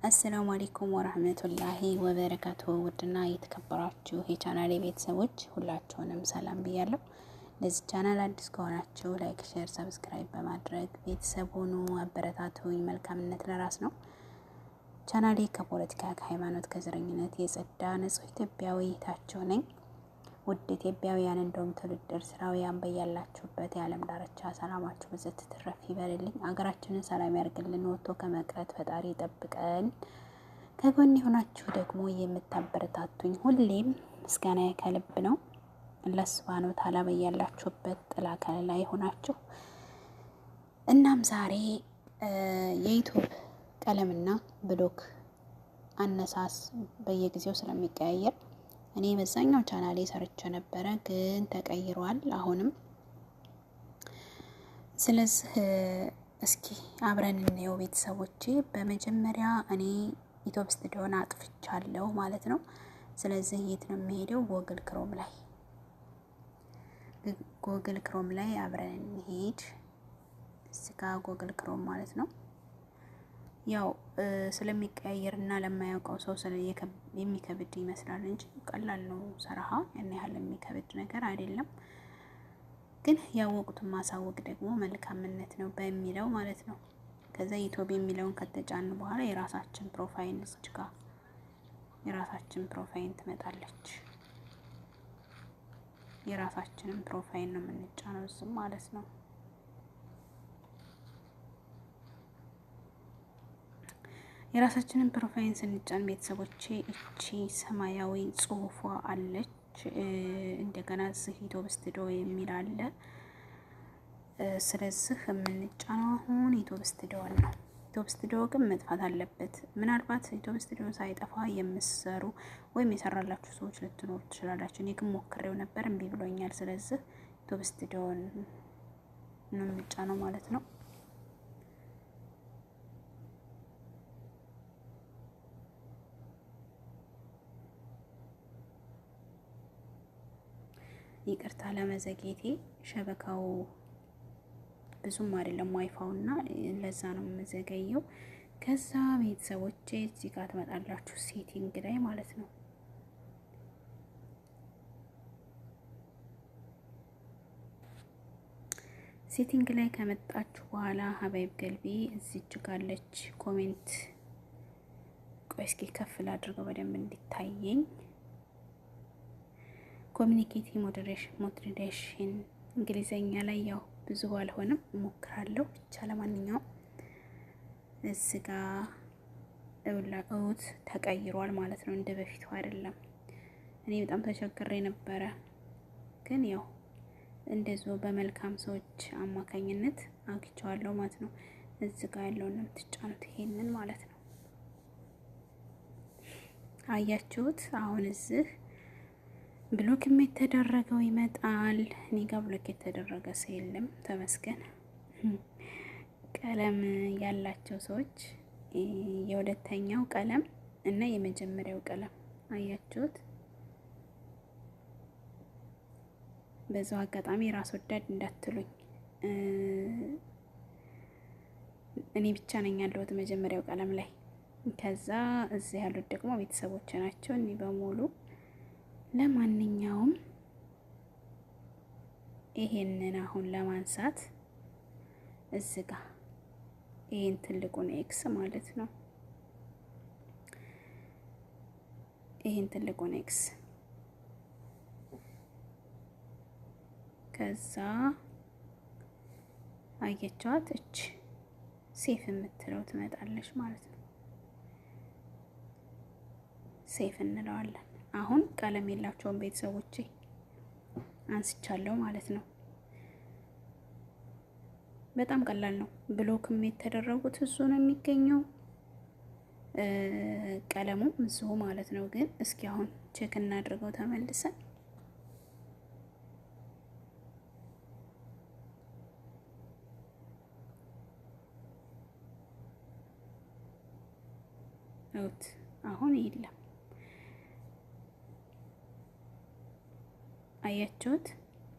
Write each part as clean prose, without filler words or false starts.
አሰላሙ አለይኩም ወራህመቱላሂ ወበረካቱ። ውድና የተከበራችሁ የቻናሌ ቤተሰቦች ሁላችሁንም ሰላም ብያለሁ። ለዚህ ቻናል አዲስ ከሆናችሁ ላይክ፣ ሼር፣ ሰብስክራይብ በማድረግ ቤተሰብ ሆኑ አበረታቱኝ። መልካምነት ለራስ ነው። ቻናሌ ከፖለቲካ፣ ከሃይማኖት፣ ከዘረኝነት የጸዳ ንጹህ ኢትዮጵያዊ ታቸው ነኝ። ውድ ኢትዮጵያውያን እንደውም ትውልድ ኤርትራውያን በያላችሁበት የዓለም ዳርቻ ሰላማችሁ ብዝት ትረፍ ይበልልኝ። አገራችንን ሰላም ያርግልን። ወጥቶ ከመቅረት ፈጣሪ ይጠብቀን። ከጎን የሆናችሁ ደግሞ የምታበረታቱኝ ሁሌም ምስጋና ከልብ ነው። አላህ ሱብሃነሁ ወተዓላ በያላችሁበት ጥላ ከለላ ይሆናችሁ። እናም ዛሬ የዩቲዩብ ቀለምና ብሎክ አነሳስ በየጊዜው ስለሚቀያየር እኔ በዛኛው ቻናሌ ሰርቼ ነበረ፣ ግን ተቀይሯል አሁንም። ስለዚህ እስኪ አብረን እንየው ቤተሰቦቼ። በመጀመሪያ እኔ ዩቲዩብ ስቱዲዮን አጥፍቻለሁ ማለት ነው። ስለዚህ የት ነው የሚሄደው? ጎግል ክሮም ላይ አብረን እንሄድ። እዚህ ጋር ጎግል ክሮም ማለት ነው። ያው ስለሚቀያየርና ለማያውቀው ሰው የሚከብድ ይመስላል እንጂ ቀላል ነው። ሰራሃ ያን ያህል የሚከብድ ነገር አይደለም። ግን ያወቁትን ማሳወቅ ደግሞ መልካምነት ነው በሚለው ማለት ነው። ከዛ ዩቲዩብ የሚለውን ከተጫን በኋላ የራሳችን ፕሮፋይል እዚህ ጋር የራሳችን ፕሮፋይል ትመጣለች። የራሳችንን ፕሮፋይል ነው የምንጫነው እዚህ ማለት ነው። የራሳችንን ፕሮፋይል ስንጫን ቤተሰቦቼ እቺ ሰማያዊ ጽሁፏ አለች። እንደገና እዚህ ዩቲዩብ ስቱዲዮ የሚል አለ። ስለዚህ የምንጫነው አሁን ዩቲዩብ ስቱዲዮ ነው። ዩቲዩብ ስቱዲዮ ግን መጥፋት አለበት። ምናልባት ዩቲዩብ ስቱዲዮ ሳይጠፋ የምትሰሩ ወይም የሰራላችሁ ሰዎች ልትኖሩ ትችላላችሁ። እኔ ግን ሞክሬው ነበር እምቢ ብሎኛል። ስለዚህ ዩቲዩብ ስቱዲዮ ነው የምንጫነው ማለት ነው። ይቅርታ ለመዘጌቴ፣ ሸበካው ብዙም አይደለም ዋይፋው እና ለዛ ነው የምዘገየው። ከዛ ቤተሰቦቼ እዚህ ጋር ትመጣላችሁ ሴቲንግ ላይ ማለት ነው። ሴቲንግ ላይ ከመጣችሁ በኋላ ሀባይብ ገልቢ እዚች ጋለች ኮሜንት። ቆይ እስኪ ከፍ ላድርገው በደንብ እንዲታየኝ። ኮሚኒኬቲ ሞዴሬሽን እንግሊዘኛ ላይ ያው ብዙ አልሆነም እሞክራለሁ ብቻ። ለማንኛውም እዚህ ጋር እውት ተቀይሯል ማለት ነው። እንደ በፊቱ አይደለም። እኔ በጣም ተቸግሬ ነበረ፣ ግን ያው እንደዚሁ በመልካም ሰዎች አማካኝነት አግኝቼዋለሁ ማለት ነው። እዚህ ጋር ያለውን የምትጫኑት ይሄንን ማለት ነው። አያችሁት? አሁን እዚህ ብሎክም የተደረገው ይመጣል። እኔ ጋር ብሎክ የተደረገ ሰው የለም ተመስገን። ቀለም ያላቸው ሰዎች የሁለተኛው ቀለም እና የመጀመሪያው ቀለም አያችሁት? በዛው አጋጣሚ ራስ ወዳድ እንዳትሉኝ፣ እኔ ብቻ ነኝ ያለሁት መጀመሪያው ቀለም ላይ። ከዛ እዚህ ያሉት ደግሞ ቤተሰቦች ናቸው እኔ በሙሉ። ለማንኛውም ይሄንን አሁን ለማንሳት እዚህ ጋር ይሄን ትልቁን ኤክስ ማለት ነው። ይሄን ትልቁን ኤክስ ከዛ አየቻት እች ሴፍ የምትለው ትመጣለች ማለት ነው። ሴፍ እንለዋለን። አሁን ቀለም የላቸውም ቤተሰቦቼ አንስቻለሁ ማለት ነው። በጣም ቀላል ነው። ብሎክም የተደረጉት እሱ ነው የሚገኘው፣ ቀለሙም እሱ ማለት ነው። ግን እስኪ አሁን ቼክ እናድርገው ተመልሰን። አሁን የለም። አያችሁት?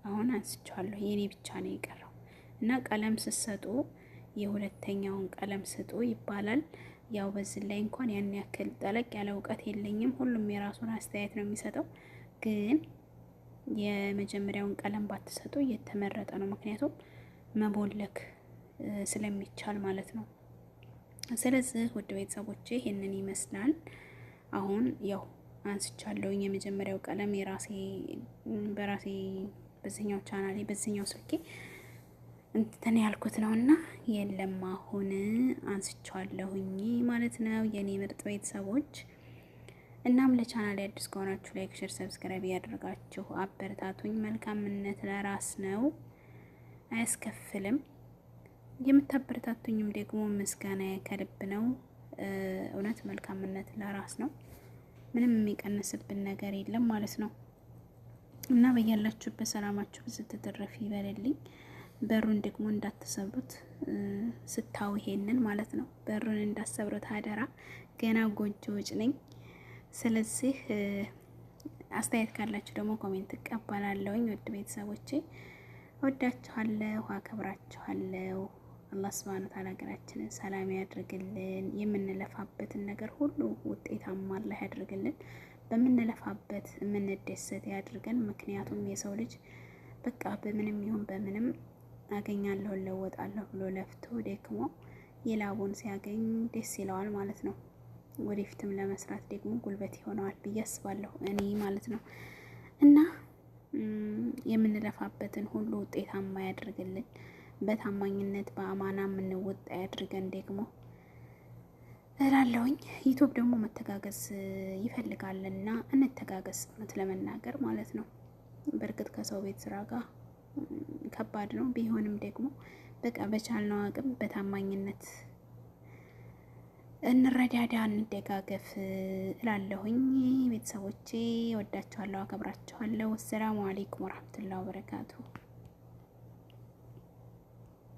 አሁን አንስቻለሁ። የኔ ብቻ ነው የቀረው። እና ቀለም ስትሰጡ የሁለተኛውን ቀለም ስጡ ይባላል። ያው በዚህ ላይ እንኳን ያን ያክል ጠለቅ ያለ እውቀት የለኝም። ሁሉም የራሱን አስተያየት ነው የሚሰጠው። ግን የመጀመሪያውን ቀለም ባትሰጡ እየተመረጠ ነው። ምክንያቱም መቦለክ ስለሚቻል ማለት ነው። ስለዚህ ውድ ቤተሰቦቼ ይሄንን ይመስላል። አሁን ያው አንስቻለሁኝ የመጀመሪያው ቀለም በራሴ በዚህኛው ቻናሌ በዚህኛው ስልኬ እንትን ያልኩት ነውና የለም አሁን አንስቻለሁኝ ማለት ነው የኔ ምርጥ ቤተሰቦች። እናም ለቻናሌ አዲስ ከሆናችሁ ላይክ፣ ሼር፣ ሰብስክራይብ ያደርጋችሁ አበረታቱኝ። መልካምነት ለራስ ነው፣ አያስከፍልም። የምታበረታቱኝም ደግሞ ምስጋና ከልብ ነው። እውነት መልካምነት ለራስ ነው፣ ምንም የሚቀንስብን ነገር የለም ማለት ነው። እና በያላችሁበት ሰላማችሁ ብዙ ትትረፍ ይበልልኝ። በሩን ደግሞ እንዳትሰብሩት ስታው ይሄንን ማለት ነው። በሩን እንዳትሰብሩት አደራ። ገና ጎጆ ውጭ ነኝ። ስለዚህ አስተያየት ካላችሁ ደግሞ ኮሜንት እቀበላለሁኝ። ውድ ቤተሰቦቼ ወዳችኋለሁ፣ አከብራችኋለሁ። አላህ ሱብሃነሁ ወተዓላ ሀገራችንን ሰላም ያድርግልን። የምንለፋበትን ነገር ሁሉ ውጤታማ አላህ ያድርግልን። በምንለፋበት የምንደሰት ያድርገን። ምክንያቱም የሰው ልጅ በቃ በምንም ይሁን በምንም አገኛለሁ እለወጣለሁ ብሎ ለፍቶ ደክሞ የላቡን ሲያገኝ ደስ ይለዋል ማለት ነው። ወደፊትም ለመስራት ደግሞ ጉልበት ይሆነዋል ብዬ አስባለሁ እኔ ማለት ነው። እና የምንለፋበትን ሁሉ ውጤታማ ያድርግልን። በታማኝነት በአማና የምንወጣ ያድርገን ደግሞ እላለሁኝ። ዩቲዩብ ደግሞ መተጋገዝ ይፈልጋልና እንተጋገዝ፣ እውነት ለመናገር ማለት ነው። በእርግጥ ከሰው ቤት ስራ ጋር ከባድ ነው። ቢሆንም ደግሞ በቃ በቻልነው አቅም በታማኝነት እንረዳዳ፣ እንደጋገፍ እላለሁኝ። ቤተሰቦቼ ወዳችኋለሁ፣ አከብራችኋለሁ። አሰላሙ አለይኩም ወራህመቱላሂ ወበረካቱሁ።